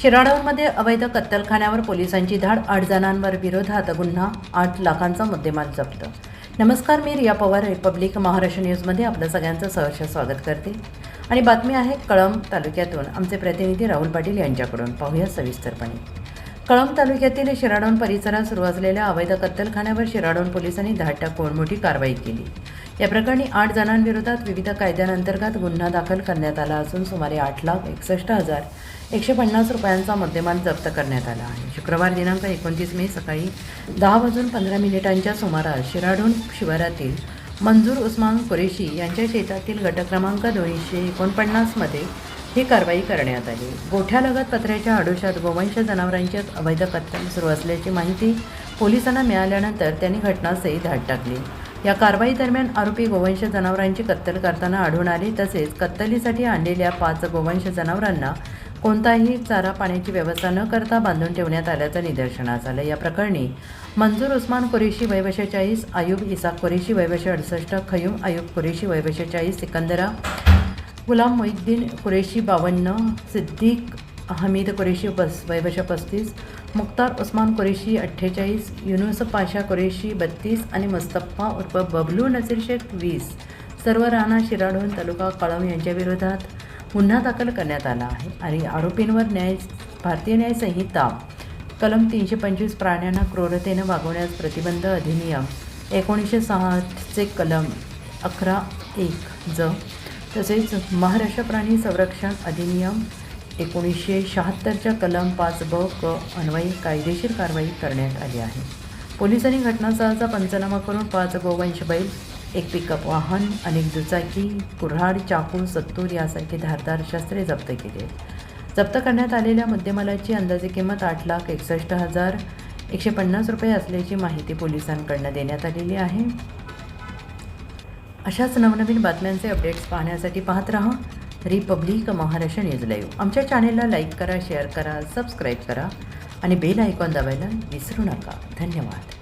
शिराढामध्ये अवैध कत्तलखान्यावर पोलिसांची धाड, 8 जणांवर विरोधात गुन्हा, 8 लाखांचा मुद्देमाल जप्त. नमस्कार, मी रिया पवार, रिपब्लिक महाराष्ट्र न्यूजमध्ये आपलं सगळ्यांचं सहर्ष स्वागत करते. आणि बातमी आहे कळंब तालुक्यातून आमचे प्रतिनिधी राहुल पाटील यांच्याकडून. पाहूया सविस्तरपणे. कळंब तालुक्यातील शिराढोण परिसरात सुरू असलेल्या अवैध कत्तलखान्यावर शिराढोण पोलिसांनी धाड टाकून मोठी कारवाई केली. या प्रकरणी 8 जणांविरोधात विविध कायद्यांअंतर्गत गुन्हा दाखल करण्यात आला असून सुमारे 8,61,150 रुपयांचा मुद्देमाल जप्त करण्यात आला आहे. शुक्रवार दिनांक 29 मे सकाळी 10:15 सुमारास शिराढोण शिवारातील मंजूर उस्मान कुरेशी यांच्या शेतातील गट क्रमांक 249 मध्ये ही कारवाई करण्यात आली. गोठ्यालगत पत्र्याच्या आडोशात गोवंश जनावरांची अवैध कत्तल सुरू असल्याची माहिती पोलिसांना मिळाल्यानंतर त्यांनी घटनास्थळी धाड टाकली. या कारवाई दरम्यान आरोपी गोवंश जनावरांची कत्तल करताना आढळून आले. तसेच कत्तलीसाठी आणलेल्या 5 गोवंश जनावरांना कोणताही चारा पाण्याची व्यवस्था न करता बांधून ठेवण्यात आल्याचं निदर्शनास आलं. या प्रकरणी मंजूर उस्मान कुरेशी वय 40, आयुब इसाक कुरेशी वय 68, खयूम आयुब कुरेशी वय 40, सिकंदरा गुलाम मोहिद्दीन कुरेशी 52, सिद्दीक हमीद कुरेशी वय 35, मुख्तार उस्मान कुरेशी 48, युनुस पाशा कुरेशी 32 आणि मुस्तफा उर्फ बबलू नसीर शेख 20 सर्व राणा शिराढोण तालुका कळंब यांच्या विरोधात गुन्हा दाखल करण्यात आला आहे. आणि आरोपींवर भारतीय न्याय संहिता कलम 325 प्राण्यांना क्रूरतेने वागवण्यास प्रतिबंध अधिनियम 1960 कलम 11(1) ज तसेच महाराष्ट्र प्राणी संरक्षण अधिनियम 1976 कलम 5(ब) क अन्वये कायदेशीर कारवाई करण्यात आली आहे. पोलिसांनी घटनास्थळाचा पंचनामा करून 5 गोवंश बैल, 1 पिकअप वाहन, अनेक दुचाकी, कुऱ्हाड, चाकू, सत्तूर यासारखे धारदार शस्त्रे जप्त केली. जप्त करण्यात आलेल्या मुद्देमालाची अंदाजे किंमत 8,61,150 रुपये असल्याची माहिती पोलिसांकडून देण्यात आलेली आहे. अशाच नवनवीन बातम्यांचे अपडेट्स पाहण्यासाठी पाहत राहा रिपब्लिक महाराष्ट्र न्यूज लाईव्ह. आमच्या चॅनेलला लाईक करा, शेअर करा, सबस्क्राईब करा आणि बेल आयकॉन दाबायला विसरू नका. धन्यवाद.